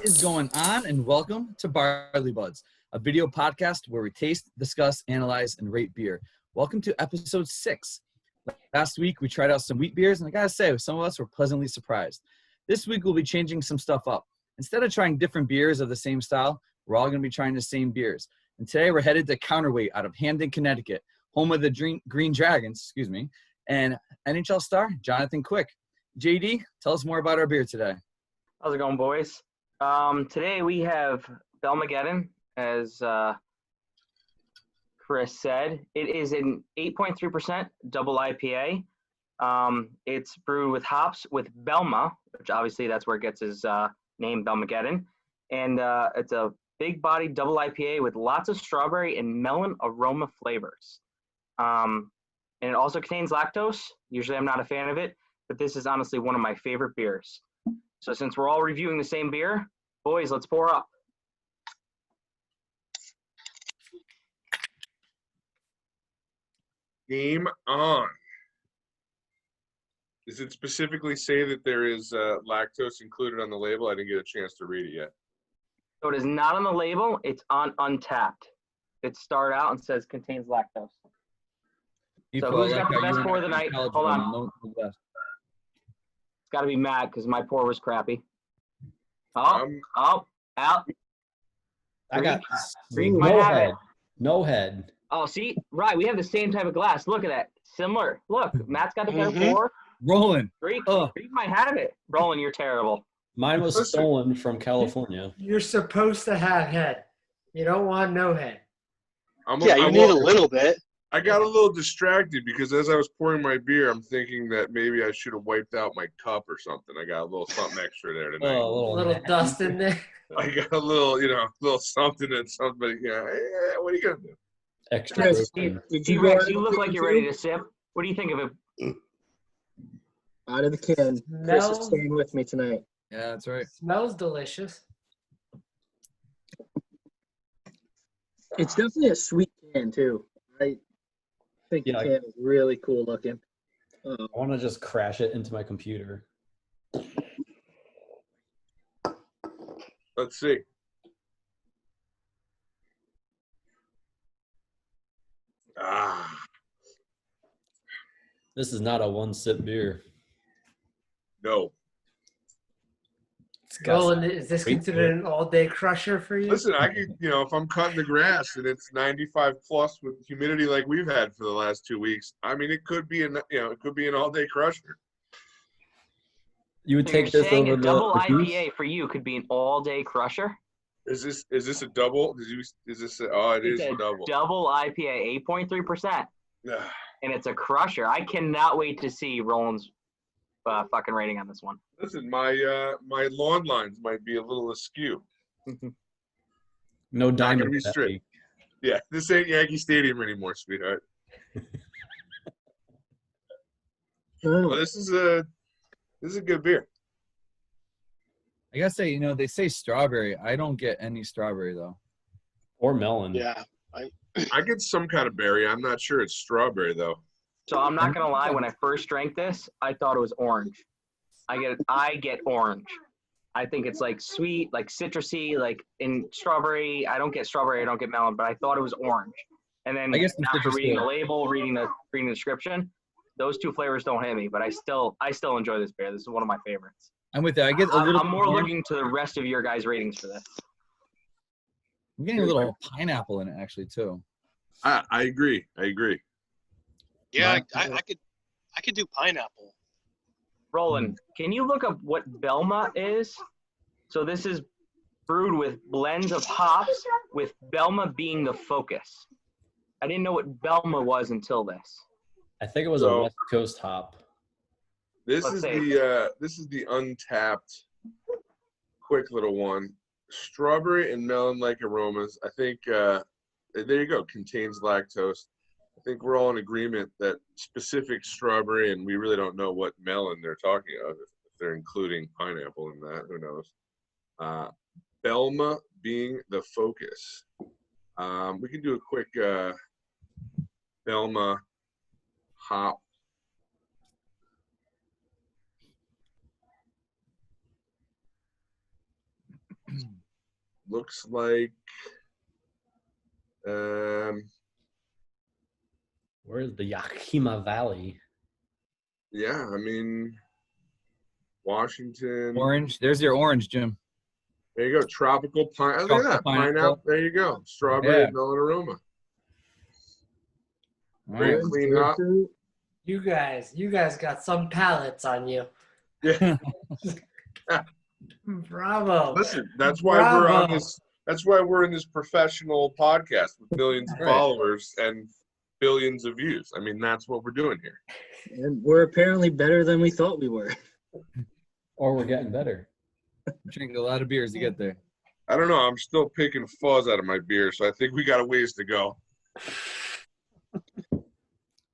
What is going on, and welcome to Barley Buds, a video podcast where we taste, discuss, analyze, and rate beer. Welcome to episode 6. Last week, we tried out some wheat beers, and I gotta say, some of us were pleasantly surprised. This week, we'll be changing some stuff up. Instead of trying different beers of the same style, we're all gonna be trying the same beers. And today, we're headed to Countweight out of Hamden, Connecticut, home of the Green Dragons, and NHL star Jonathan Quick. JD, tell us more about our beer today. How's it going, boys? Today we have Belmageddon, as Chris said. It is an 8.3% double IPA. It's brewed with hops with Belma, which obviously that's where it gets its name, Belmageddon. And it's a big-bodied double IPA with lots of strawberry and melon aroma flavors. And it also contains lactose. Usually I'm not a fan of it, but this is honestly one of my favorite beers. So since we're all reviewing the same beer, boys, let's pour up. Game on. Does it specifically say that there is lactose included on the label? I didn't get a chance to read it yet. So it is not on the label. It's on Untapped. It started out and says contains lactose. So who's got the best pour of the night? Hold on. It's got to be Matt because my pour was crappy. Out. I got no head. Oh, see? Right. We have the same type of glass. Look at that. Similar. Look, Matt's got the better pour. Roland. Freak might have it. Roland, you're terrible. Mine was stolen from California. You're supposed to have head. You don't want no head. You need a little bit. I got a little distracted because as I was pouring my beer, I'm thinking that maybe I should have wiped out my cup or something. I got a little something extra there tonight. A little dust in there. I got a little something and somebody. Yeah, what are you gonna do? Extra. T-Rex, you look like you're ready to sip. What do you think of it? Out of the can. Chris is staying with me tonight. Yeah, that's right. Smells delicious. It's definitely a sweet can too. I think the can is really cool looking. I want to just crash it into my computer. Let's see. This is not a one-sip beer. No. Roland, is this considered an all-day crusher for you? Listen, I could, if I'm cutting the grass and it's 95 plus with humidity like we've had for the last 2 weeks, I mean, it could be an all-day crusher. You would take this over the double IPA for you could be an all-day crusher. Is this a double? It is a double. Double IPA, 8.3%, and it's a crusher. I cannot wait to see Roland's fucking rating on this one. Listen, my lawn lines might be a little askew. No diamond. Be straight. Yeah, this ain't Yankee Stadium anymore, sweetheart. Well, this is a good beer. I gotta say, they say strawberry. I don't get any strawberry though. Or melon. Yeah. I get some kind of berry. I'm not sure it's strawberry though. So I'm not gonna lie. When I first drank this, I thought it was orange. I get orange. I think it's like sweet, like citrusy, like in strawberry. I don't get strawberry. I don't get melon, but I thought it was orange. And then after reading the label, reading the description, those two flavors don't hit me. But I still enjoy this beer. This is one of my favorites. I'm with that. I'm more looking to the rest of your guys' ratings for this. I'm getting a little pineapple in it actually too. I agree. Yeah, I could do pineapple. Roland, can you look up what Belma is? So this is brewed with blends of hops, with Belma being the focus. I didn't know what Belma was until this. I think it was a West Coast hop. This is the Untapped, quick little one. Strawberry and melon-like aromas. I think there you go. Contains lactose. I think we're all in agreement that specific strawberry, and we really don't know what melon they're talking of. If they're including pineapple in that, who knows? Belma being the focus. We can do a quick Belma hop. looks like Where's the Yakima Valley? yeah, I mean Washington. Orange. There's your orange, Jim. There you go. Tropical pine. Oh, look at Tropical that. pineapple. Pineapple. There you go. Strawberry Yeah. and melon aroma. All Very right. clean up. You guys got some palates on you. Yeah. Bravo. Listen, that's why we're on Bravo. this. That's why we're in this professional podcast with millions of Right. followers and billions of views. I mean, that's what we're doing here. And we're apparently better than we thought we were. Or we're getting better. Drinking a lot of beers to get there. I don't know. I'm still picking fuzz out of my beer, so I think we got a ways to go.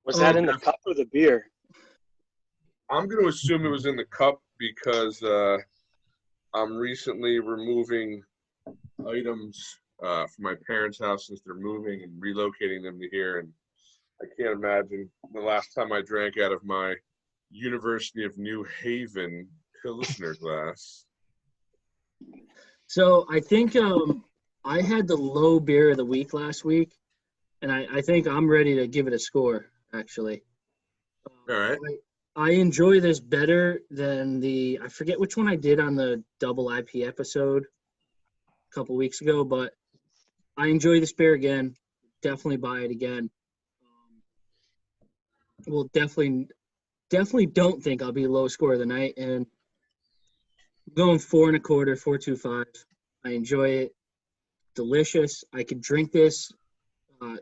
Was that in the cup or the beer? I'm going to assume it was in the cup because I'm recently removing items from my parents' house since they're moving and relocating them to here. And I can't imagine the last time I drank out of my University of New Haven Pilsner glass. So I think I had the low beer of the week last week, and I think I'm ready to give it a score, actually. All right. I enjoy this better than I forget which one I did on the double IP episode a couple weeks ago, but I enjoy this beer again. Definitely buy it again. Well, definitely don't think I'll be low score of the night, and I'm going 4 1/4, 4.25. I enjoy it. Delicious. I could drink this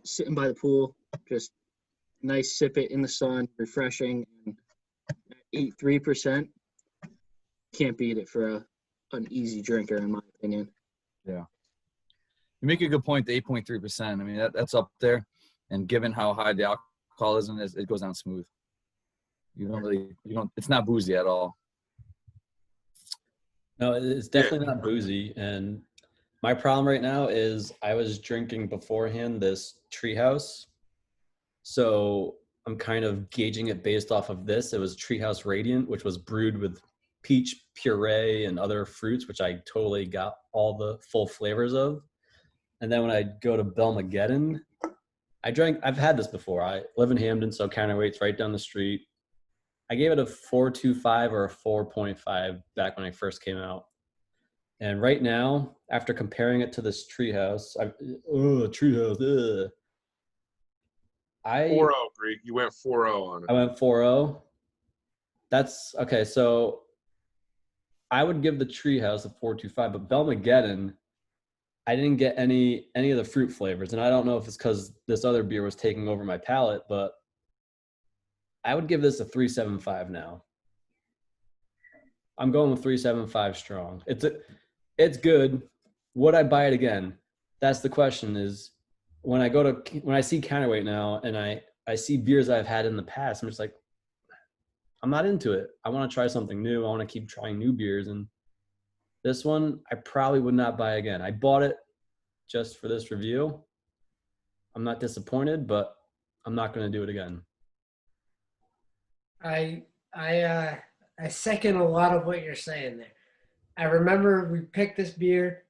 sitting by the pool, just nice sip it in the sun, refreshing, and 8.3%. Can't beat it for an easy drinker, in my opinion. Yeah. You make a good point, the 8.3%. I mean, that's up there. And given how high the alcoholism is, it goes down smooth. It's not boozy at all. No, it's definitely not boozy. And my problem right now is I was drinking beforehand this Treehouse. So I'm kind of gauging it based off of this. It was Treehouse Radiant, which was brewed with peach puree and other fruits, which I totally got all the full flavors of. And then when I go to Belmageddon, I've had this before. I live in Hamden, so Counterweight's right down the street. I gave it a 4.25 or a 4.5 back when I first came out. And right now, after comparing it to this Treehouse, Treehouse, ugh. 4-0, Greek. You went 4-0 on it. I went 4-0. That's okay. So I would give the Treehouse a 4.25, but Belmageddon, I didn't get any of the fruit flavors, and I don't know if it's because this other beer was taking over my palate, but I would give this a 3.75 now. I'm going with 3.75 strong. It's good. Would I buy it again? That's the question. Is when I see Counterweight now and I see beers I've had in the past, I'm just like, I'm not into it. I want to try something new. I want to keep trying new beers, and this one I probably would not buy again. I bought it just for this review. I'm not disappointed, but I'm not going to do it again. I second a lot of what you're saying there. I remember we picked this beer,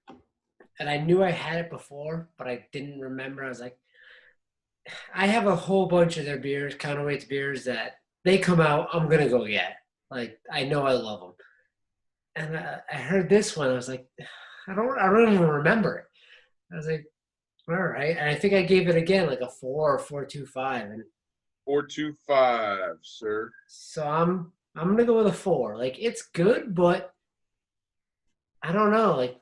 and I knew I had it before, but I didn't remember. I was like, I have a whole bunch of their beers, Counterweight's beers, that they come out, I'm going to go get. Like, I know I love them. And I heard this one. I was like, I don't even remember it. I was like, all right. And I think I gave it again, like a 4 or 4.25. And 4.25, sir. so I'm going to go with a 4. Like, it's good, but I don't know. Like,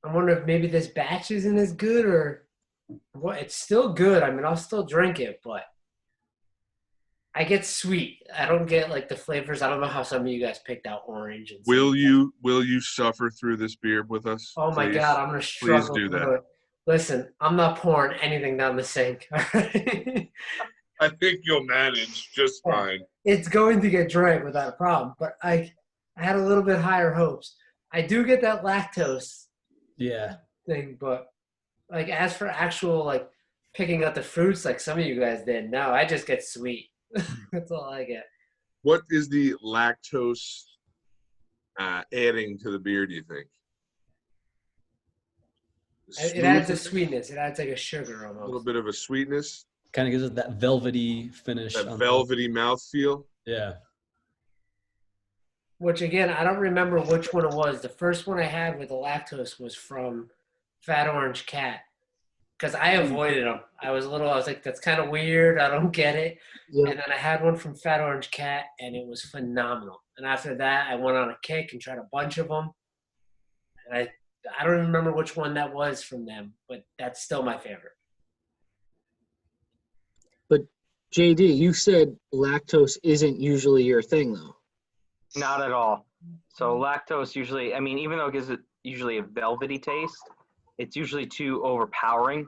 I wonder if maybe this batch isn't as good or what. It's still good. I mean, I'll still drink it, but I get sweet. I don't get like the flavors. I don't know how some of you guys picked out orange. And Will you suffer through this beer with us? Oh my please? God, I'm gonna struggle. Please do that. through it. Listen, I'm not pouring anything down the sink. I think you'll manage just fine. It's going to get drank without a problem. But I had a little bit higher hopes. I do get that lactose thing, but like as for actual like picking out the fruits like some of you guys did, no, I just get sweet. That's all I get. What is the lactose adding to the beer, do you think? It adds a sweetness. It adds like a sugar A almost. little bit of a sweetness. Kind of gives it that velvety finish. That velvety mouthfeel. Yeah. Which again, I don't remember which one it was. The first one I had with the lactose was from Fat Orange Cat. Because I avoided them. I was like, that's kind of weird. I don't get it. Yeah. And then I had one from Fat Orange Cat, and it was phenomenal. And after that, I went on a kick and tried a bunch of them. And I don't even remember which one that was from them, but that's still my favorite. But JD, you said lactose isn't usually your thing, though. Not at all. So lactose usually, I mean, even though it gives it usually a velvety taste, it's usually too overpowering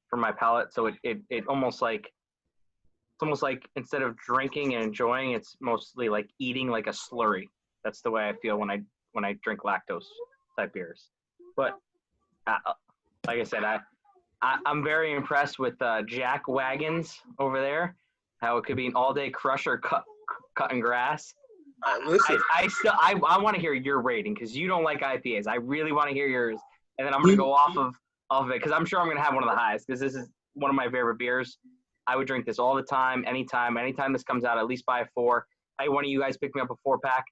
for my palate. So it almost like, it's almost like instead of drinking and enjoying, it's mostly like eating like a slurry. That's the way I feel when I drink lactose type beers. But like I said, I'm very impressed with Jack Wagons over there. How it could be an all-day crusher cutting grass. Listen, I want to hear your rating because you don't like IPAs. I really want to hear yours, and then I'm gonna go off of it because I'm sure I'm gonna have one of the highest because this is one of my favorite beers. I would drink this all the time, anytime this comes out. At least buy a 4. I had one of you guys pick me up a 4-pack,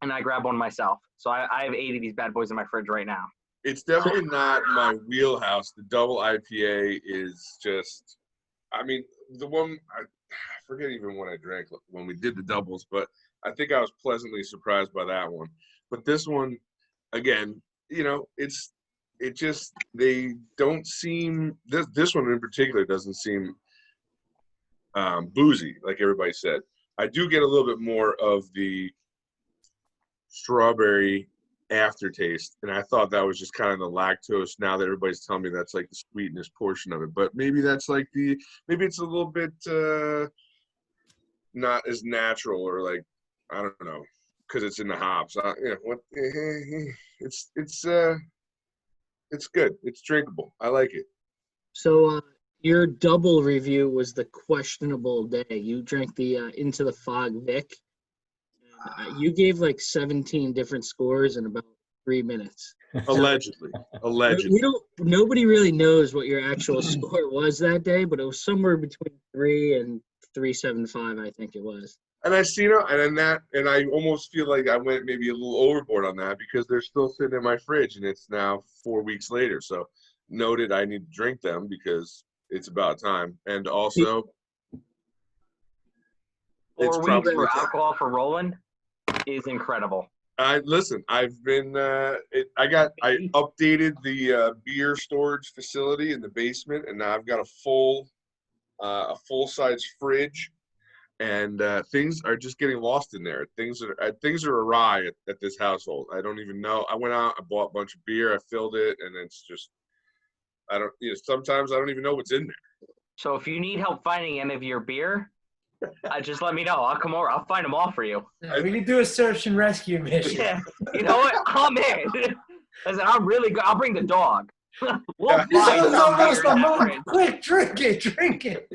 and I grab one myself. So I have 8 of these bad boys in my fridge right now. it's definitely not my wheelhouse. The double IPA is just, I mean, the one, I forget even what I drank when we did the doubles, but I think I was pleasantly surprised by that one. But this one, again, you know, they don't seem, this one in particular doesn't seem boozy, like everybody said. I do get a little bit more of the strawberry aftertaste, and I thought that was just kind of the lactose. Now that everybody's telling me that's like the sweetness portion of it, but maybe that's like maybe it's a little bit not as natural, or like, I don't know, because it's in the hops. It's good. It's drinkable. I like it. So your double review was the questionable day. You drank the Into the Fog Vic. You gave like 17 different scores in about 3 minutes. Allegedly. Nobody really knows what your actual score was that day, but it was somewhere between 3 and 3.75, I think it was. And and I almost feel like I went maybe a little overboard on that because they're still sitting in my fridge, and it's now 4 weeks later. So noted, I need to drink them because it's about time. And also, 4 weeks for alcohol for Roland is incredible. I've been I updated the beer storage facility in the basement, and now I've got a full-size fridge, and things are just getting lost in there. Things are awry at this household. I don't even know. I went out, I bought a bunch of beer, I filled it, and it's just, sometimes I don't even know what's in there. So if you need help finding any of your beer, just let me know. I'll come over. I'll find them all for you. We can do a search and rescue mission. Yeah. You know what? I'm in. Listen, I'm really good. I'll bring the dog. We'll find some beer in that fridge. Quick, drink it.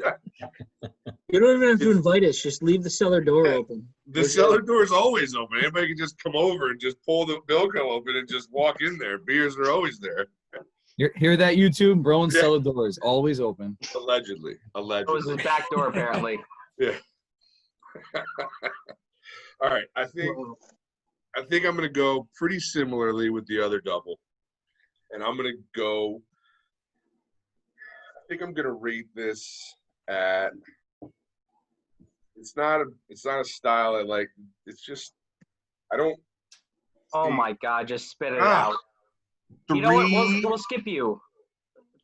You don't even have to invite us. Just leave the cellar door open. The cellar door is always open. Anybody can just come over and just pull the Bilko open and just walk in there. Beers are always there. Hear that, YouTube? Brown's cellar door is always open. Allegedly. It was his back door, apparently. Yeah. All right. I think I'm going to go pretty similarly with the other double. And I'm going to go, I think I'm going to rate this at, it's not a style I like. It's just, I don't. Oh my God, just spit it out. You know what? We'll skip you.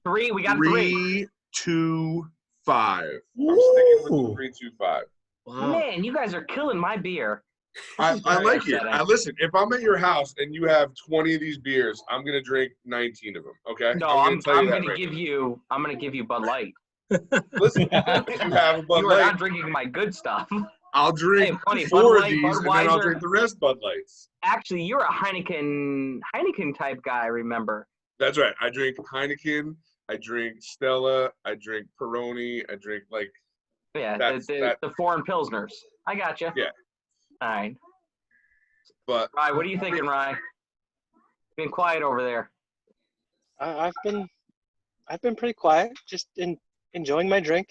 3, we got 3. 3-2-5. I'm sticking with the 3-2-5. Wow. Man, you guys are killing my beer. I like it. Listen, if I'm at your house and you have 20 of these beers, I'm gonna drink 19 of them. Okay? No, I'm gonna give you Bud Light. Listen, if you have a Bud You Light, are not drinking my good stuff. I'll drink 4 of Bud these, Light, and then I'll drink the rest Bud Lights. Actually, you're a Heineken type guy. I remember. That's right. I drink Heineken. I drink Stella. I drink Peroni. I drink the foreign pilsners. I got you. Yeah. All right. But Rye, what are you thinking, Rye? Been quiet over there. I've been pretty quiet, just enjoying my drink.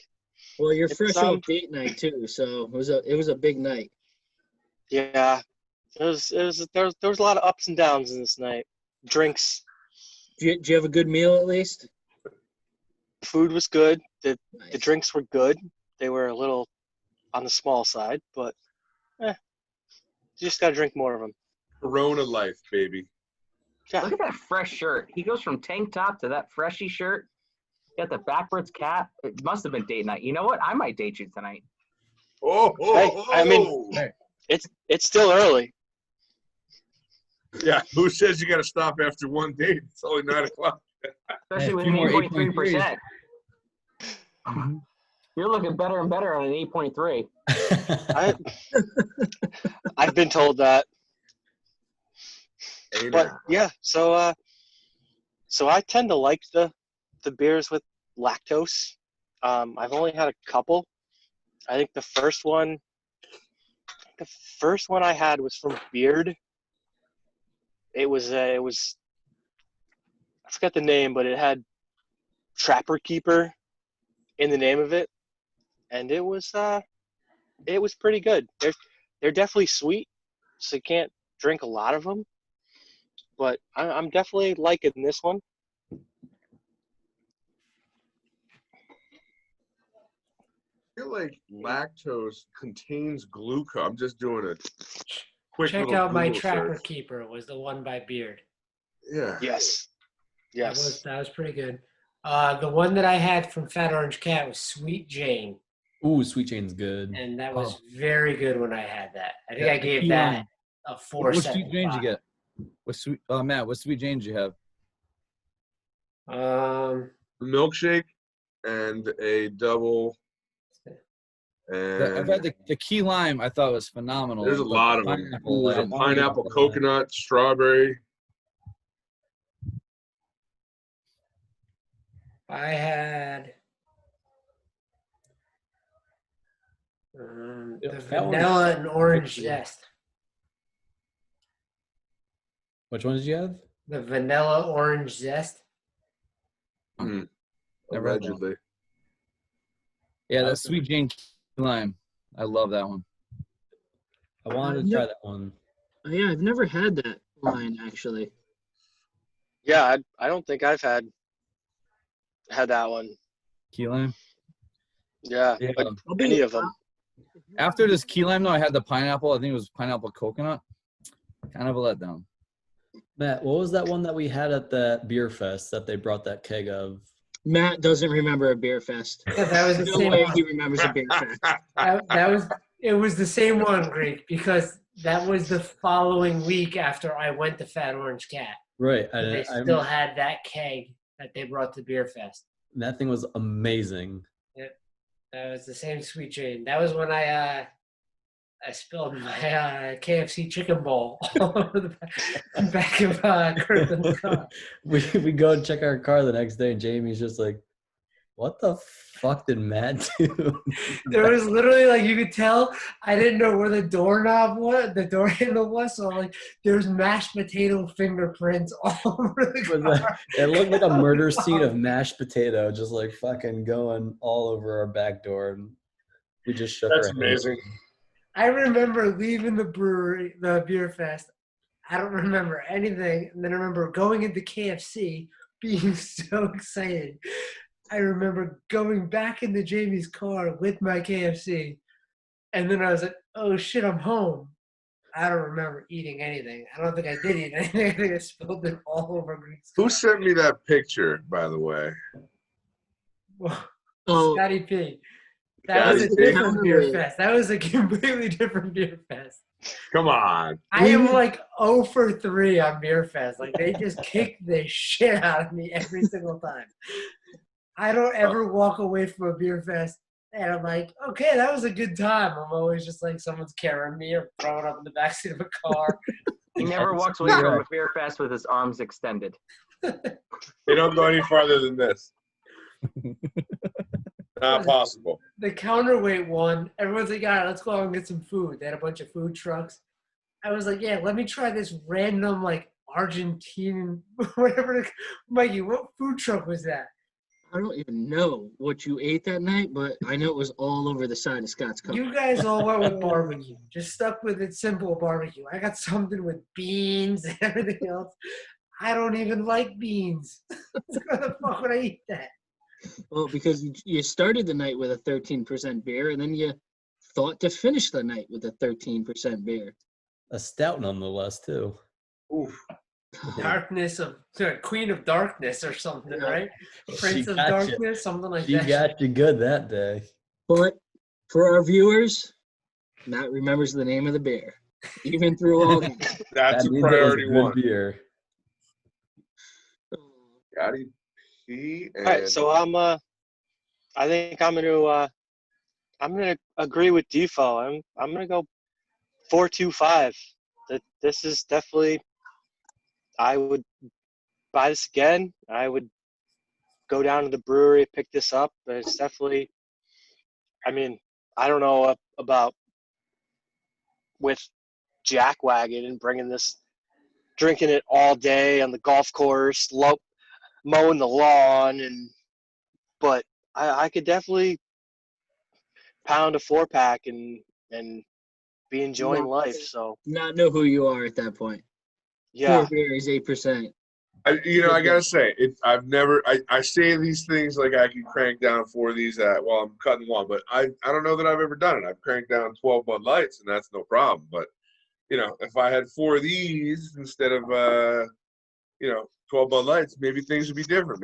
Well, you're It's, fresh off date night too, so it was a big night. Yeah, there was a lot of ups and downs in this night. Drinks, Did you have a good meal at least? food was good. The Nice. drinks were good. They were a little on the small side, but you just gotta drink more of them. Corona life, baby. Yeah, Look at that fresh shirt. He goes from tank top to that freshy shirt. Got the backwards cap. It must have been date night. You know what? I might date you tonight. Hey, I mean, it's still early. Yeah, who says you got to stop after one date? It's only 9 o'clock. Especially a with few an more 8.3%. You're looking better and better on an 8.3. I've been told that. Hey, But now. yeah, so I tend to like the beers with lactose. I've only had a couple. I think the first one I had was from Beard. It was I forgot the name, but it had Trapper Keeper in the name of it, and it was pretty good. They're definitely sweet, so you can't drink a lot of them. But I'm definitely liking this one. I feel like lactose contains glucose. I'm just doing a quick Check little out my Google Trapper search. Keeper. Was the one by Beard. Yeah. Yes. That was pretty good. The one that I had from Fat Orange Cat was Sweet Jane, Ooh, Sweet Jane's good. and that was very good when I had that. I think I gave key that lime. a What sweet Jane 4.75. did you get? Matt, what sweet Jane did you have? Milkshake and a double. I've had And the key lime. I thought was phenomenal. there's a The lot of them. pineapple, There's a and- pineapple, coconut, strawberry. I had the that one's vanilla and orange good. zest. Which one did you have? The vanilla orange zest. Mm, Never had that. allegedly. Yeah, that sweet Jane key lime. I love that one. I wanted to try that one. Oh, yeah, I've never had that line actually. Yeah, I don't think I've had that one. Key lime. Yeah, Yeah. like any of them. After this key lime, though, I had the pineapple. I think it was pineapple coconut. Kind of a letdown. Matt, what was that one that we had at that beer fest that they brought that keg of? Matt doesn't remember a beer fest. Yeah, that was the No same way one. he remembers a beer fest. It was the same one, Greek, because that was the following week after I went to Fat Orange Cat. Right. They still had that keg that they brought to Beer Fest. That thing was amazing. That was the same Sweet Jane. That was when I spilled my KFC chicken bowl all over the back of Kirkland's car. We go and check our car the next day, and Jamie's just like, "What the fuck did Matt do?" There was literally, like, you could tell I didn't know where the doorknob was, the door handle was, so like there's mashed potato fingerprints all over the car. It looked like a murder scene of mashed potato, just like fucking going all over our back door, and we just shook That's our hands. amazing. I remember leaving the brewery, the Beer Fest. I don't remember anything. And then I remember going into KFC, being so excited. I remember going back into Jamie's car with my KFC. And then I was like, oh shit, I'm home. I don't remember eating anything. I don't think I did eat anything. I think I spilled it all over Greek's car. Who sent me that picture, by the way? Oh, Scotty P. That was a Scotty P. different Beer Fest. That was a completely different Beer Fest. Come on. I am like 0 for 3 on Beer Fest. Like, they just kick the shit out of me every single time. I don't ever walk away from a Beer Fest and I'm like, okay, that was a good time. I'm always just like, someone's carrying me or throwing up in the backseat of a car. He never walks away from a beer fest with his arms extended. They don't go any farther than this. Not possible. The Counterweight one, everyone's like, all right, let's go out and get some food. They had a bunch of food trucks. I was like, yeah, let me try this random, like, Argentine, whatever. Mikey, what food truck was that? I don't even know what you ate that night, but I know it was all over the side of Scott's cup. You guys all went with barbecue. Just stuck with it simple barbecue. I got something with beans and everything else. I don't even like beans. Why the fuck would I eat that? Well, because you started the night with a 13% beer, and then you thought to finish the night with a 13% beer. A stout nonetheless, too. Oof. Darkness of Queen of Darkness or something, right? She Prince of got you. Darkness, something like She that. got you good that day. But for our viewers, Matt remembers the name of the beer, even through all that. That's That a means it was priority good one. beer. Gotti P. And All right, so I think I'm gonna agree with Defo. I'm gonna go 4.25. This is definitely. I would buy this again. I would go down to the brewery, pick this up. But it's definitely. I mean, I don't know about with Jackwagon and drinking it all day on the golf course, mowing the lawn, but I could definitely pound a 4-pack and be enjoying life. So Not know who you are at that point. yeah, 4 beer is 8%. I gotta say, I say these things like I can crank down 4 of these while I'm cutting one, but I don't know that I've ever done it. I've cranked down 12 Bud Lights, and that's no problem. But if I had 4 of these instead of 12 Bud Lights, maybe things would be different.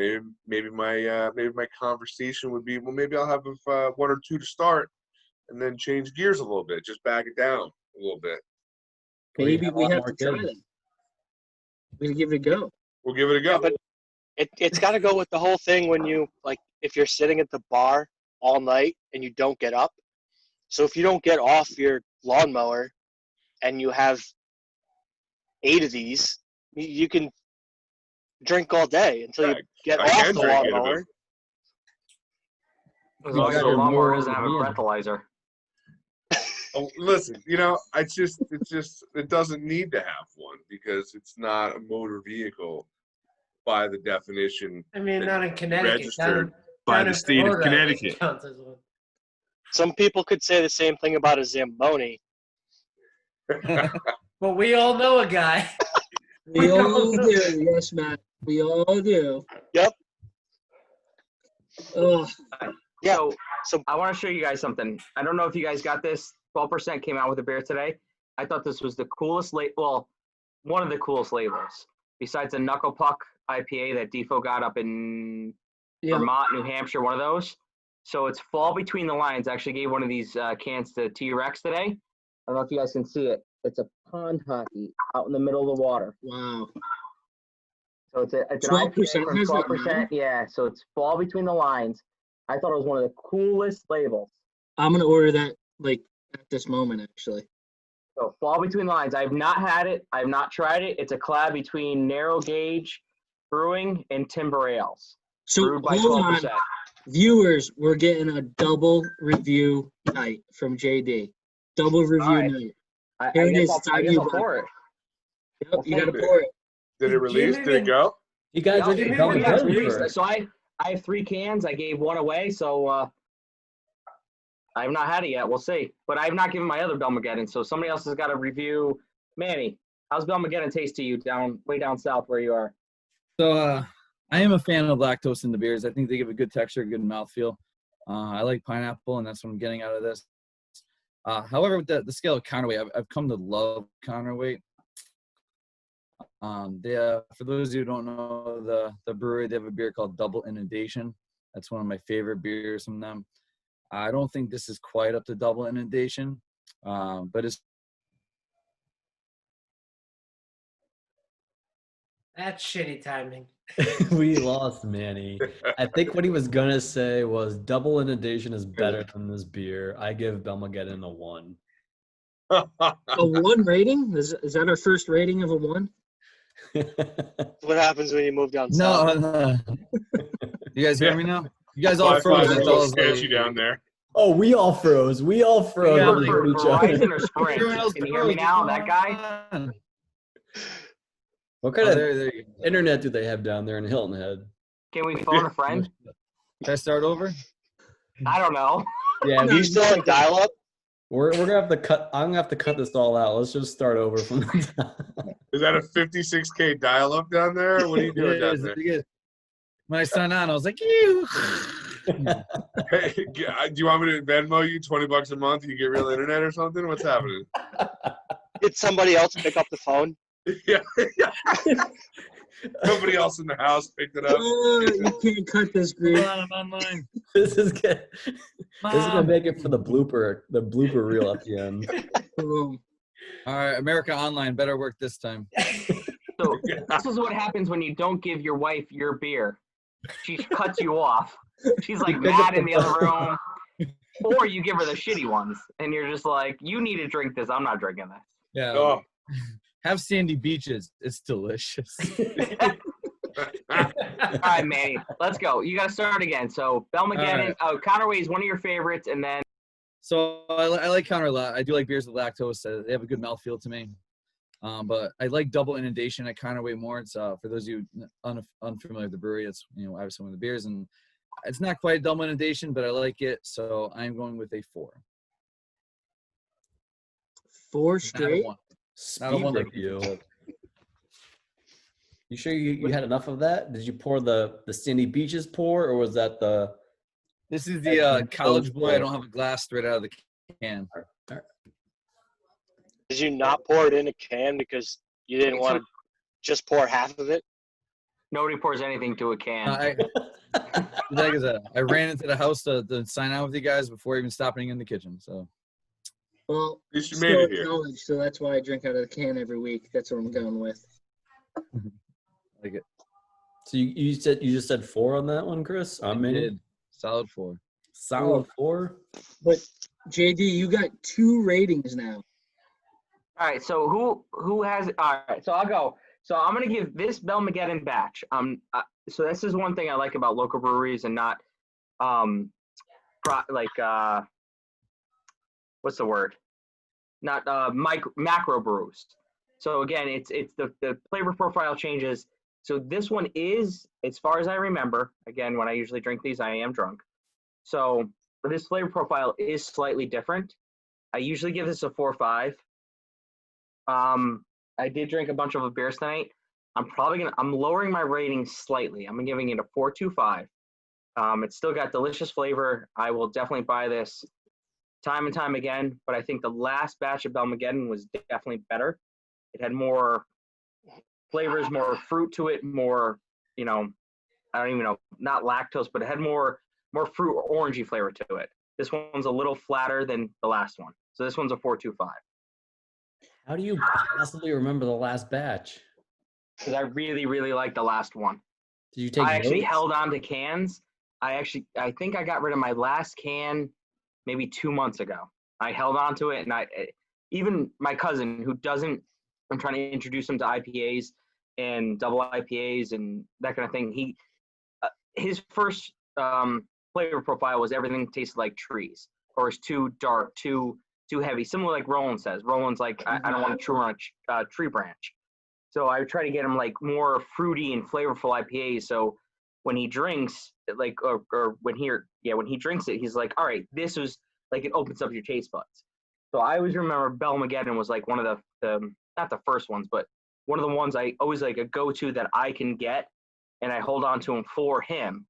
Maybe my conversation would be, well, maybe I'll have 1 or 2 to start, and then change gears a little bit, just back it down a little bit. Maybe we have more to try kids. them. We'll give it a go. We'll give it a go. yeah, but it's got to go with the whole thing when you if you're sitting at the bar all night and you don't get up. So if you don't get off your lawnmower and you have 8 of these, you can drink all day until you get I off can the drink 8 of lawnmower. them. As long as the Also, lawnmower more doesn't have a than me. breathalyzer. Oh, listen, it doesn't need to have one because it's not a motor vehicle by the definition. I mean, not in Connecticut. Registered by the state of Connecticut. Counts as one. Some people could say the same thing about a Zamboni. But we all know a guy. We all do. Yes, Matt. We all do. Yep. Oh, Yeah. So I want to show you guys something. I don't know if you guys got this. 12% came out with a beer today. I thought this was the coolest one of the coolest labels. Besides the Knuckle Puck IPA that Defo got up in Vermont, New Hampshire, one of those. So it's Fall Between the Lines. I actually gave one of these cans to T-Rex today. I don't know if you guys can see it. It's a pond hockey out in the middle of the water. wow. So it's an 12% IPA from has that 12%. Yeah, so it's Fall Between the Lines. I thought it was one of the coolest labels. I'm gonna order that at this moment, actually. So Fall Between the Lines. I have not had it. I have not tried it. It's a collab between Narrow Gauge Brewing and Timber Ales. So Brewed by hold 12%. on, viewers. We're getting a double review night from JD. Double review All right. night. I Here it guess is. I'll It's on guess you, I'll bud. pour it. Yep, you gotta pour it. Did it release? Did it go? You guys Yeah, are give me becoming one of those good released. for it. So I have 3 cans. I gave 1 away, so I have not had it yet. We'll see. But I have not given my other Belmageddon, so somebody else has got to review. Manny, how's Belmageddon taste to you way down south where you are? So I am a fan of lactose in the beers. I think they give a good texture, good mouthfeel. I like pineapple, and that's what I'm getting out of this. However, with the scale of Countweight, I've come to love Countweight. For those of you who don't know the brewery, they have a beer called Double Inundation. That's one of my favorite beers from them. I don't think this is quite up to Double Inundation, but it's That's shitty timing. We lost Manny. I think what he was gonna say was Double Inundation is better than this beer. I give Belmageddon a 1. A 1 rating? Is that our first rating of a 1? What happens when you move down south? no. You guys hear me now? You guys all Wi-Fi froze. is a That's little all. sketchy down there. Oh, we all froze. We all froze. Yeah, when we for heard each other. Verizon or Sprint? Can you hear me now, that guy? What kind Oh, of there you go. internet do they have down there in Hilton Head? Can we phone a friend? Should I start over? I don't know. Yeah, You still on dial-up? we're gonna have to cut. I'm gonna have to cut this all out. Let's just start over from the top. Is that a 56K dial-up down there? What are you doing It down is, there? it is. When I signed on, I was like, "Ew." Hey, do you want me to Venmo you $20 a month? You get real internet or something? What's happening? Did somebody else pick up the phone? Yeah. Somebody else in the house picked it up. You can't cut this, Hold Greg. on, I'm online. This is good. This is gonna Mom. make it for the blooper reel at the end. Boom. All right, America Online better work this time. So this is what happens when you don't give your wife your beer. She cuts you off. She's like mad in the other room. Or you give her the shitty ones, and you're just like, you need to drink this. I'm not drinking this. Yeah. Oh. Have Sandy Beaches. It's delicious. All right, Manny, let's go. You got to start again. So Belmageddon, Countweight is one of your favorites, and then So I like Counter a lot. I do like beers with lactose. They have a good mouthfeel to me. But I like Double Inundation. I kind of way more. It's for those of you unfamiliar with the brewery. It's I have some of the beers, and it's not quite Double Inundation, but I like it. So I'm going with a 4. 4 Not a straight. 1. Speed one like review. You sure you had enough of that? Did you pour the Sandy Beaches pour, or was that the? This is the College Boy. I don't have a glass straight out of the can. Did you not pour it in a can because you didn't want to just pour half of it? nobody pours anything to a can. The thing is, I ran into the house to sign out with you guys before even stopping in the kitchen. So, Well, At least you still made it at here. college, so that's why I drink out of the can every week. That's what I'm going with. like it. So you just said 4 on that one, Chris? I'm in. Did. Solid 4. Solid 4. But JD, you got 2 ratings now. All right, so who has? All right, so I'll go. So I'm gonna give this Belmageddon batch. So this is one thing I like about local breweries and not, what's the word? Not macro brews. So again, it's the flavor profile changes. So this one is, as far as I remember, again, when I usually drink these, I am drunk. So this flavor profile is slightly different. I usually give this a 4 or 5. I did drink a bunch of beers tonight. I'm lowering my rating slightly. I'm giving it a 4.25. It's still got delicious flavor. I will definitely buy this time and time again, but I think the last batch of Belmageddon was definitely better. It had more flavors, more fruit to it, more, I don't even know, not lactose, but it had more fruit or orangey flavor to it. This one's a little flatter than the last one. So this one's a 4.25. How do you possibly remember the last batch? Because I really, really like the last one. Did you take I actually notes? held on to cans. I think I got rid of my last can maybe 2 months ago. I held on to it, and even my cousin I'm trying to introduce him to IPAs and double IPAs and that kind of thing. His first flavor profile was everything tasted like trees, or it's too dark, too heavy. Similar like Roland says. Roland's like, I don't want to chew on a tree branch. So I try to get him like more fruity and flavorful IPAs. So when he drinks, when he drinks it, he's like, all right, this was like, it opens up your taste buds. So I always remember Belmageddon was like one of the not the first ones, but one of the ones I always like a go-to that I can get, and I hold on to him for him.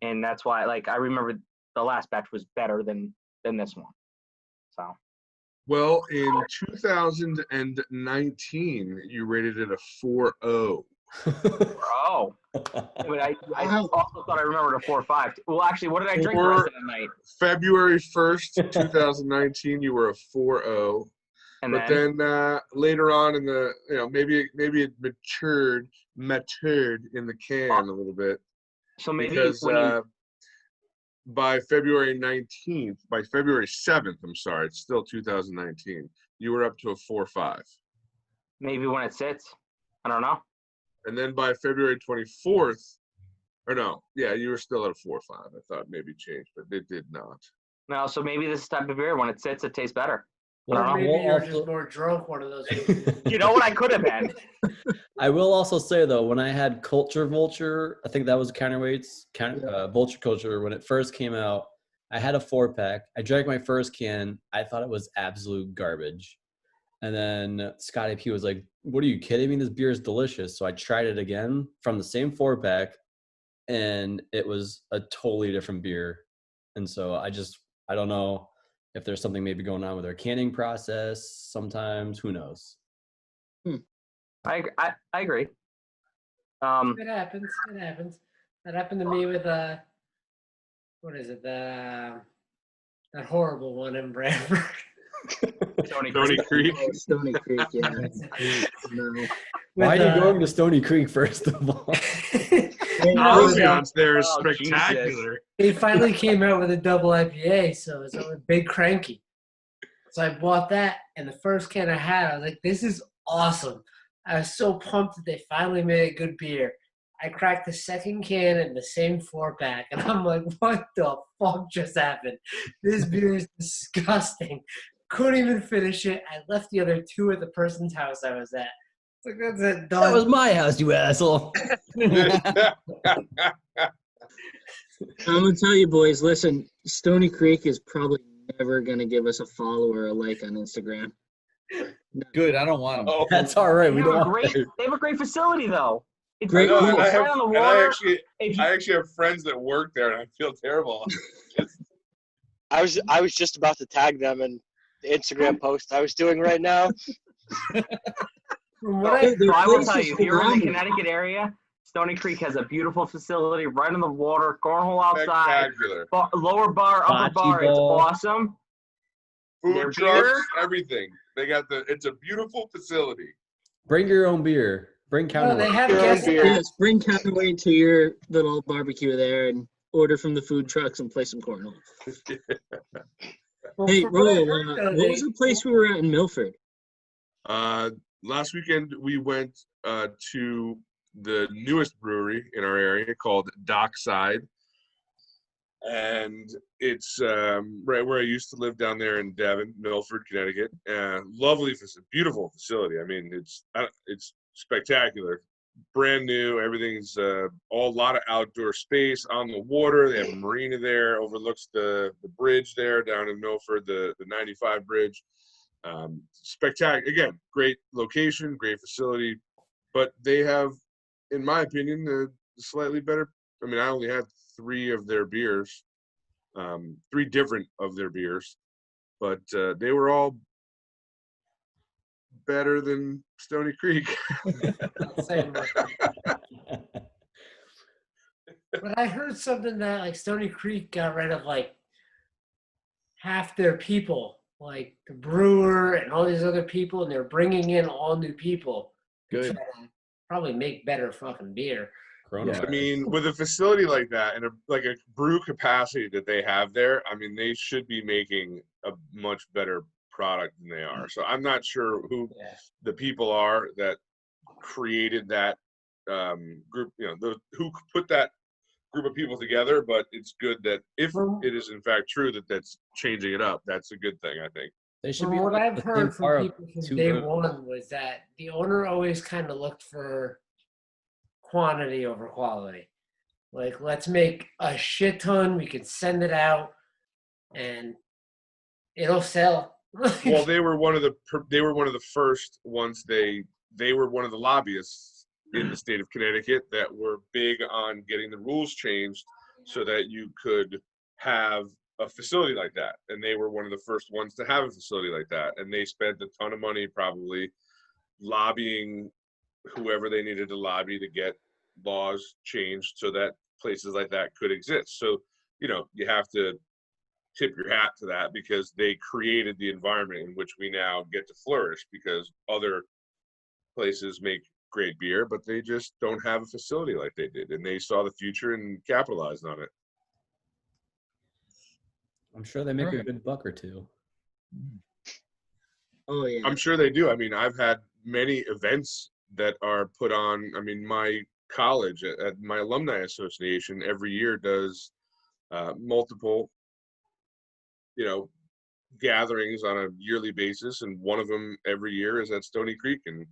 And that's why, I remember the last batch was better than this one. So. Well, in 2019, you rated it a 4.0. Oh, but I also thought I remembered a 4.5. Well, actually, what did I drink the rest of the night? February 1st, 2019, you were a 4.0. But then later on in the, maybe it matured in the can a little bit. So maybe because by February 7th, I'm sorry, it's still 2019, you were up to a 4.5. Maybe when it sits, I don't know. And then by February 24th, you were still at a 4.5. I thought maybe changed, but it did not. No, so maybe this type of beer, when it sits, it tastes better. Well, Or maybe we'll you're also- just more drunk one of those. You know what I could have been? I will also say though, when I had Culture Vulture, I think that was Counterweight's Vulture Culture when it first came out. I had a 4-pack. I drank my first can. I thought it was absolute garbage. And then Scotty P was like, "What are you kidding me? This beer is delicious." So I tried it again from the same 4-pack, and it was a totally different beer. And so I don't know if there's something maybe going on with their canning process. Sometimes, who knows? I agree. It happens. It happens. That happened to me with what is it? That horrible one in Bradford. Stony Creek. Oh, Stony Creek, yeah. No. Why are you going to Stony Creek first of all? Hey, Ambiance there is Oh, spectacular. They finally came out with a double IPA, so it's a big cranky. So I bought that, and the first can I had, I was like, "This is awesome!" I was so pumped that they finally made a good beer. I cracked the second can in the same 4-pack, and I'm like, "What the fuck just happened? This beer is disgusting." Couldn't even finish it. I left the other 2 at the person's house I was at. It's like, that's it, done. That was my house, you asshole. I'm gonna tell you, boys. Listen, Stony Creek is probably never gonna give us a follow or a like on Instagram. Good. I don't want them. Oh, That's all right. They We have, don't a want great, to. they have a great facility, though. It's Great I know, place. and right on the and water. I actually have friends that work there, and I feel terrible. I was just about to tag them in the Instagram post I was doing right now. From what I Their So I will place tell is you, if you're in the phenomenal. Connecticut area, Stony Creek has a beautiful facility right on the water, cornhole outside, Spectacular. lower bar, upper Bocce bar. It's ball. awesome. Their Food trucks, beer? everything. They got it's a beautiful facility. Bring your own beer. Bring no, they Counterweight. have Your own guest beer. Yes, bring Countweight to your little barbecue there and order from the food trucks and play some cornhole. Well, Hey, from what I Roll, heard, though, what was the place we were at in Milford? Last weekend we went to the newest brewery in our area called Dockside, and it's right where I used to live down there in Devon, Milford, Connecticut. Lovely, beautiful facility. I mean, it's spectacular, brand new. Everything's a lot of outdoor space on the water. They have a marina there, overlooks the bridge there down in Milford, the 95 bridge. Spectacular. Again, great location, great facility, but they have, in my opinion, slightly better. I mean, I only had 3 of their beers, 3 different of their beers, but they were all better than Stony Creek. Same. But I heard something that like Stony Creek got rid of like half their people, like the brewer and all these other people, and they're bringing in all new people to Good. try to probably make better fucking beer. Coronavirus. I mean, with a facility like that and a brew capacity that they have there, I mean, they should be making a much better product than they are. So I'm not sure who the people are that created that group, who put that group of people together, but it's good that if it is in fact true that that's changing it up, that's a good thing, I think. They should From be what on I've the heard same par from of people from two day brews. one was that the owner always kind of looked for quantity over quality. Like, let's make a shit ton, we can send it out, and it'll sell. Well, they were one of the first once they were one of the lobbyists in the state of Connecticut that were big on getting the rules changed so that you could have a facility like that. And they were one of the first ones to have a facility like that. And they spent a ton of money probably lobbying whoever they needed to lobby to get laws changed so that places like that could exist. So, you have to tip your hat to that because they created the environment in which we now get to flourish, because other places make great beer, but they just don't have a facility like they did. And they saw the future and capitalized on it. I'm sure they make a Right. good buck or two. Oh yeah. I'm sure they do. I mean, I've had many events that are put on. I mean, my college at my alumni association every year does multiple, gatherings on a yearly basis, and one of them every year is at Stony Creek, and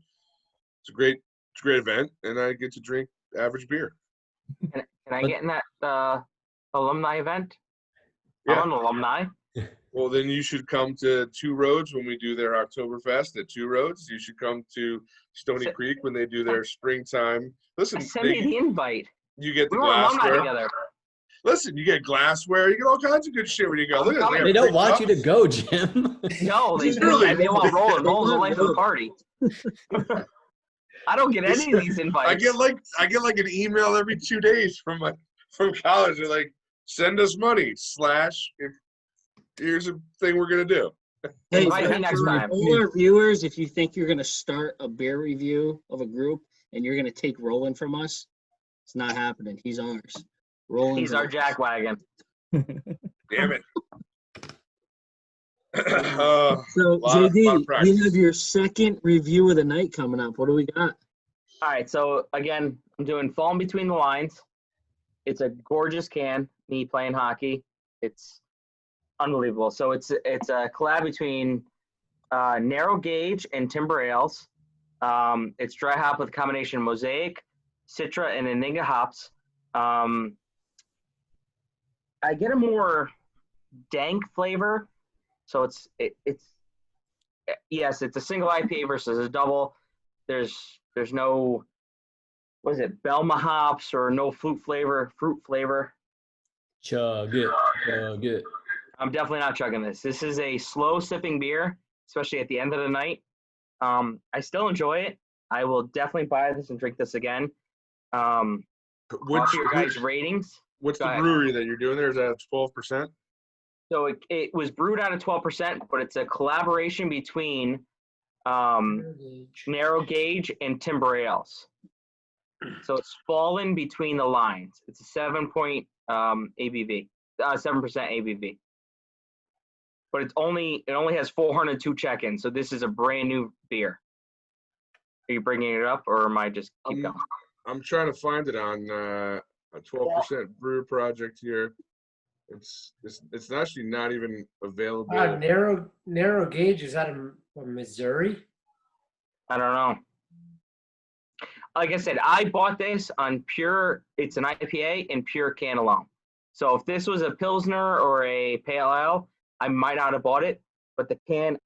it's a great event, and I get to drink average beer. Can I get in that alumni event? Yeah. I'm an alumni. Well, then you should come to Two Roads when we do their Oktoberfest at Two Roads. You should come to Stony Creek when they do their springtime. Listen, Send me the invite. You get the We were alumni glassware. together. Listen, you get glassware. You get all kinds of good shit when you go. Look at this. They don't want you to go, Jim. No, they Really? they want rolling. Roll's the life of the party. I don't get any of these invites. I get like an email every 2 days from college. They're like, send us money / here's a thing we're gonna do. Hey, Invite me next time. all our viewers, if you think you're gonna start a beer review of a group and you're gonna take Roland from us, it's not happening. He's ours. Roland's He's our ours. jackwagon. Damn it. So lot of JD, practice. you have your second review of the night coming up. What do we got? All right, so again, I'm doing Falling Between the Lines. It's a gorgeous can. Me playing hockey. It's unbelievable. So it's a collab between Narrow Gauge and Timber Ales. It's dry hop with a combination of Mosaic, Citra, and Inigna hops. I get a more dank flavor. So it's yes, it's a single IPA versus a double. There's no, what is it, Belma hops or no fruit flavor. Chug it. I'm definitely not chugging this. This is a slow sipping beer, especially at the end of the night. I still enjoy it. I will definitely buy this and drink this again. What's your guys' ratings? What's the brewery that you're doing there? Is that 12%? So it was brewed out of 12%, but it's a collaboration between Narrow Gauge and Timber Ales. So it's fallen between the lines. It's a 7-point ABV, 7% ABV. But it only has 402 check-ins. So this is a brand new beer. Are you bringing it up, or am I just keep going? I'm trying to find it on a 12% brewer project here. It's actually not even available. Narrow Gauge, is that in Missouri? I don't know. Like I said, I bought this on pure, it's an IPA and pure can alone. So if this was a Pilsner or a Pale Ale, I might not have bought it, but the can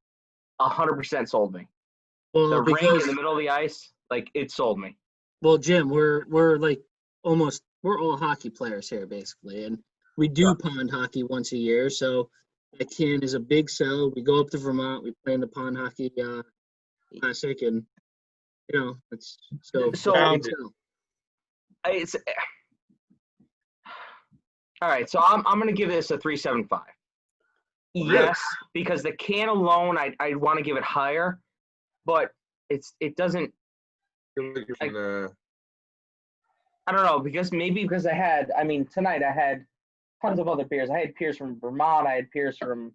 100% sold me. Well, The ring in the middle of the ice, like, it sold me. Well, Jim, we're like we're all hockey players here basically, and we do pond hockey once a year. So that can is a big sell. We go up to Vermont, we play in the pond hockey classic, and it's So it's all right. So I'm gonna give this a 3.75. Yes, because the can alone, I want to give it higher, but it doesn't. I don't know, because I had, tonight I had tons of other beers. I had beers from Vermont. I had beers from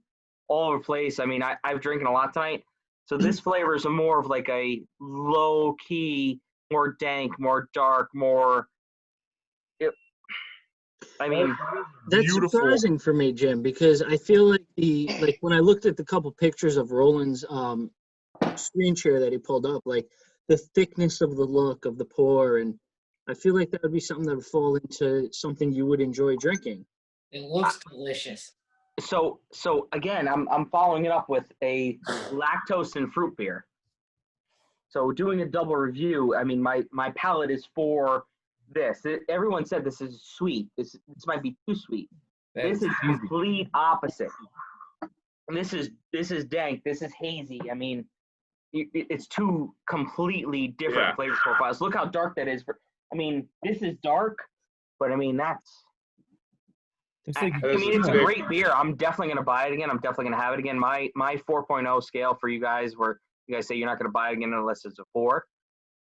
all over the place. I've drinking a lot tonight. So this flavor is more of like a low key, more dank, more dark, more. That's beautiful. surprising for me, Jim, because I feel like when I looked at the couple pictures of Roland's screen share that he pulled up, like the thickness of the look of the pour, and I feel like that would be something that would fall into something you would enjoy drinking. It looks delicious. So again, I'm following it up with a lactose and fruit beer. So doing a double review, my palate is for this. Everyone said this is sweet. This might be too sweet. This is complete opposite. This is dank. This is hazy. It's two completely different flavor profiles. Look how dark that is. This is dark, but that's. It's a great beer. I'm definitely gonna buy it again. I'm definitely gonna have it again. My 4.0 scale for you guys, where you guys say you're not gonna buy it again unless it's a 4.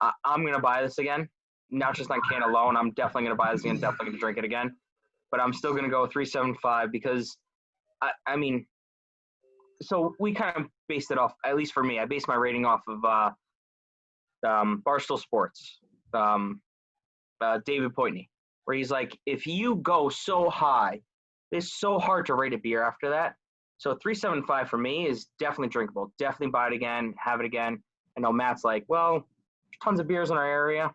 I'm gonna buy this again. Not just on can alone. I'm definitely gonna buy this again. Definitely gonna drink it again. But I'm still gonna go 3.75 because, so we kind of based it off. At least for me, I based my rating off of Barstool Sports. David Poitney, where he's like, if you go so high, it's so hard to rate a beer after that. So 375 for me is definitely drinkable. Definitely buy it again, have it again. I know Matt's like, well, tons of beers in our area.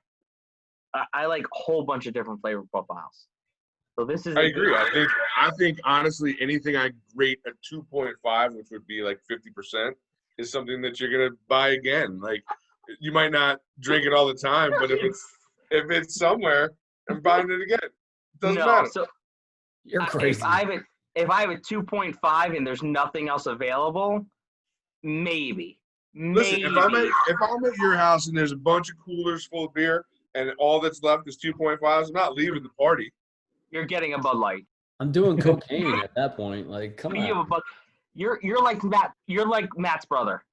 I like a whole bunch of different flavor profiles. So this is. I agree. I think honestly, anything I rate a 2.5, which would be like 50%, is something that you're gonna buy again. Like, you might not drink it all the time, but if it's somewhere, I'm buying it again. It doesn't matter. So You're crazy. If I have a 2.5 and there's nothing else available, maybe. Listen, if I'm at your house and there's a bunch of coolers full of beer and all that's left is 2.5s, I'm not leaving the party. You're getting a Bud Light. I'm doing cocaine at that point. Like, come on. You're like Matt. You're like Matt's brother,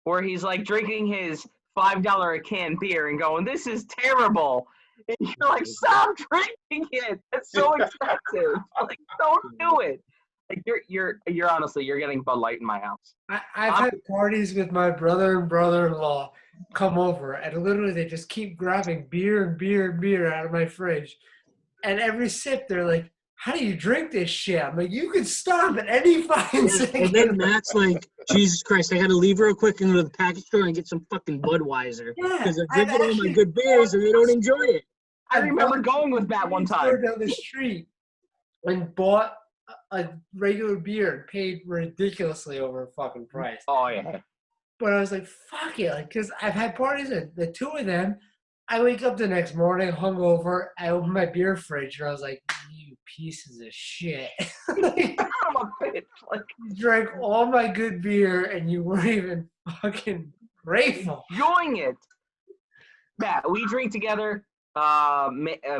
where he's like drinking his $5 a can beer and going, "This is terrible." And you're like, "Stop drinking it. It's so expensive. Like, don't do it." Like you're honestly, you're getting Bud Light in my house. I've had parties with my brother and brother-in-law come over, and literally they just keep grabbing beer and beer and beer out of my fridge. And every sip, they're like, how do you drink this shit? I'm like, you can stop at any fucking second. And then Matt's like, Jesus Christ, I got to leave real quick and go to the package store and get some fucking Budweiser. Because I'm drinking all my good beers and they don't enjoy it. I remember going with Matt one time. Down the street and bought a regular beer and paid ridiculously over a fucking price. Oh, yeah. But I was like, fuck it. Like, because I've had parties, and the two of them, I wake up the next morning hungover. I open my beer fridge, and I was like, "You pieces of shit!" Like, I'm a bitch. Like, you drank all my good beer, and you weren't even fucking grateful. Enjoying it. Matt, we drink together. I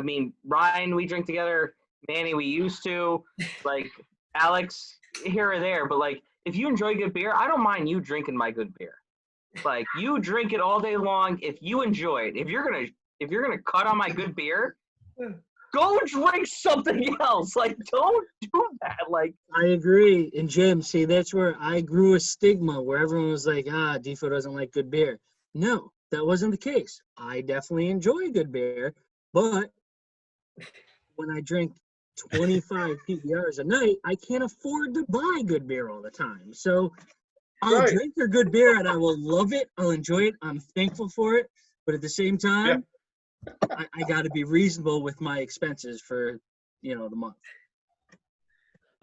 mean, Ryan, we drink together. Manny, we used to. Like, Alex, here or there. But like, if you enjoy good beer, I don't mind you drinking my good beer. Like, you drink it all day long if you enjoy it. If you're gonna cut on my good beer, go drink something else. Like, don't do that. Like, I agree. And Jim, see, that's where I grew a stigma where everyone was like, Defo doesn't like good beer. No, that wasn't the case. I definitely enjoy good beer, but when I drink 25 PBRs a night, I can't afford to buy good beer all the time. So I'll drink your good beer and I will love it. I'll enjoy it. I'm thankful for it. But at the same time, I got to be reasonable with my expenses for, the month.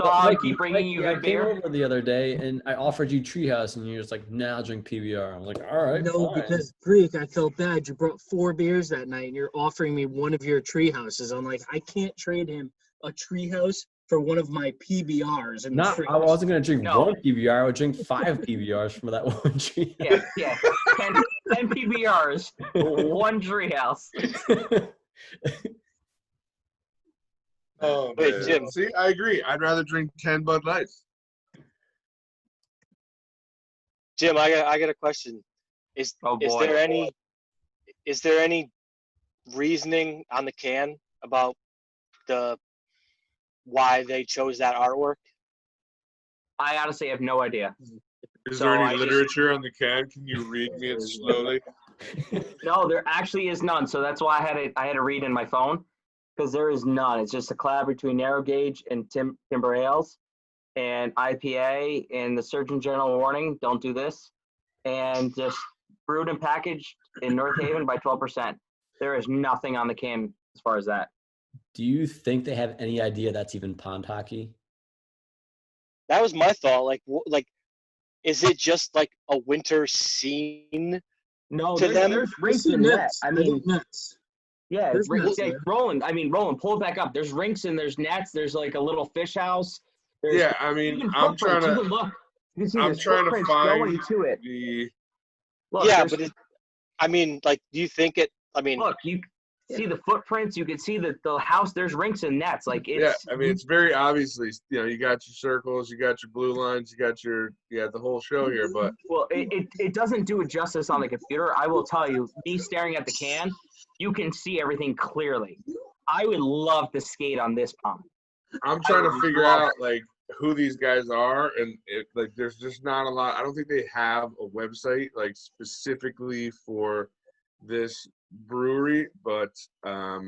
So I'll keep bringing you good beer. I came over the other day and I offered you Treehouse and you're just like, nah, I'll drink PBR. I was like, all right. No, fine. because Greek, I felt bad. You brought 4 beers that night and you're offering me one of your Treehouses. I'm like, I can't trade him a Treehouse for one of my PBRs. I wasn't going to drink one PBR. I would drink 5 PBRs from that one Treehouse. Yeah. 10 PBRs, one Treehouse. Oh, Wait, man. Jim. See, I agree. I'd rather drink 10 Bud Lights. Jim, I got a question. Is there any reasoning on the can about why they chose that artwork? I honestly have no idea. Is there any literature on the can? Can you read me it slowly? No, there actually is none. So that's why I had to read in my phone, because there is none. It's just a collab between Narrow Gauge and Timber Ales and IPA and the Surgeon General warning, don't do this, and just brewed and packaged in North Haven by 12%. There is nothing on the can as far as that. Do you think they have any idea that's even pond hockey? That was my thought. Like, is it just like a winter scene? No, to them? there's rinks in that. I mean, nuts. yeah, There's nuts, man. Roland, pull it back up. There's rinks and there's nets. There's like a little fish house. I'm trying to look. You can see I'm trying to find going to it. Look, But do you think it? I mean, look, you see the footprints. You can see the house. There's rinks and nets. Like, it's. It's very obviously, you got your circles, you got your blue lines, you got the whole show here. But well, it doesn't do it justice on the computer. I will tell you, me staring at the can, you can see everything clearly. I would love to skate on this pond. I'm trying to figure out like who these guys are, and there's just not a lot. I don't think they have a website like specifically for this brewery, but I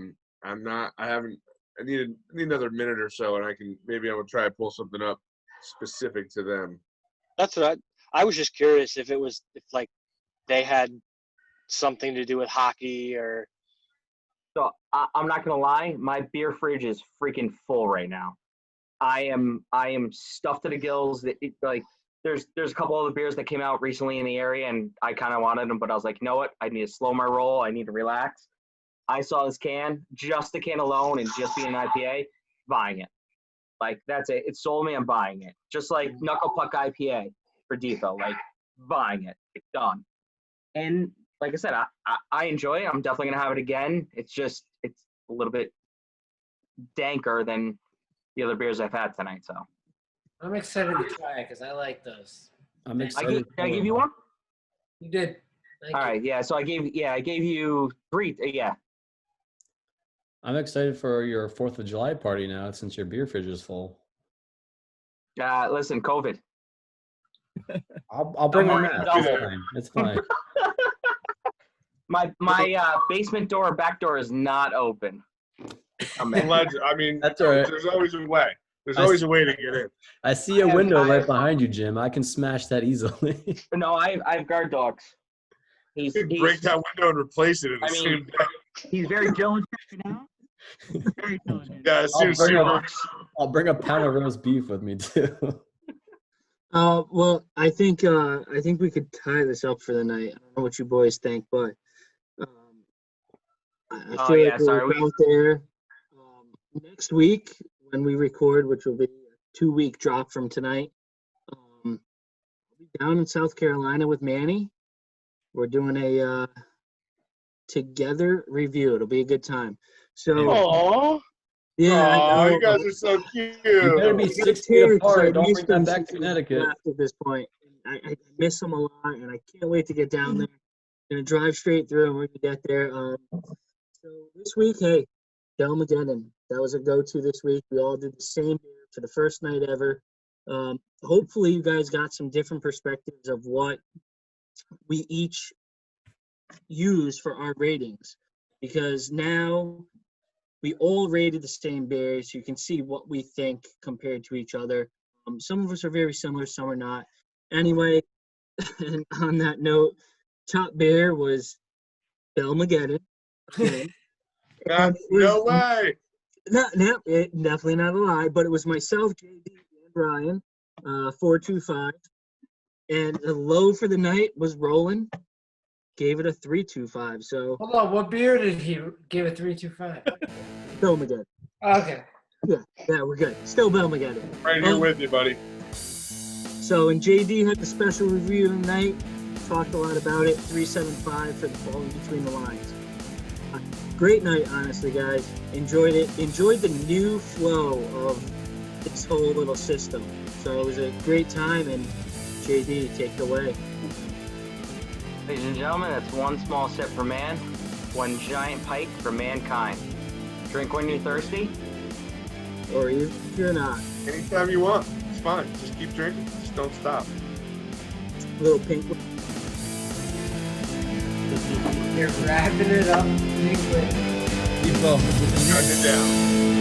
need another minute or so, and I'm gonna try to pull something up. specific to them. That's what I was just curious if like they had something to do with hockey or. So I'm not gonna lie, my beer fridge is freaking full right now. I am stuffed to the gills. There's a couple other beers that came out recently in the area, and I kind of wanted them, but I was like, you know what? I need to slow my roll. I need to relax. I saw this can, just the can alone, and just being an IPA, buying it. Like, that's it. It sold me. I'm buying it. Just like Knuckle Puck IPA for Depot. Like, buying it. It's done. And like I said, I enjoy it. I'm definitely going to have it again. It's just, it's a little bit danker than the other beers I've had tonight. So I'm excited to try it because I like those. I'm excited. Did I give you one? You did. Thank All you. right. Yeah. So I gave you 3. Yeah. I'm excited for your 4th of July party now since your beer fridge is full. Listen, COVID. I'll bring my Double. mask. It's fine. My basement door, back door is not open. I mean, That's all right. there's always a way. There's always a way to get in. I see a window right behind you, Jim. I can smash that easily. No, I have guard dogs. You could break that window and replace it in the same day. He's very diligent now. Very diligent. Yeah, I'll bring a pound of roast beef with me too. Well, I think we could tie this up for the night. I don't know what you boys think, but I feel like we're out there next week when we record, which will be a 2-week drop from tonight. I'll be down in South Carolina with Manny. We're doing a together review. It'll be a good time. So, Aww. yeah, you guys are so cute. You better be 6 feet apart. Don't bring them back to Connecticut. At this point, I miss them a lot, and I can't wait to get down there. Gonna drive straight through, and we're gonna get there. So this week, hey, Belmageddon. That was a go-to this week. We all did the same beer for the first night ever. Hopefully, you guys got some different perspectives of what we each use for our ratings, because now we all rated the same beer, so you can see what we think compared to each other. Some of us are very similar, some are not. Anyway, and on that note, top beer was Belmageddon. No way. No, definitely not a lie, but it was myself, JD, and Brian, 425. And the low for the night was Roland. Gave it a 325. So Hold on, what beer did he give a 325? Belmageddon. Okay. Yeah, we're good. Still Belmageddon. Right here with you, buddy. So, and JD had the special review tonight. Talked a lot about it. 375 for the falling between the lines. Great night, honestly, guys. Enjoyed it. Enjoyed the new flow of this whole little system. So it was a great time, and JD, take it away. Ladies and gentlemen, that's one small sip for man, one giant pike for mankind. Drink when you're thirsty. Or if you're not. Anytime you want. It's fine. Just keep drinking. Just don't stop. Little pink. You're wrapping it up. Depot. Shut it down.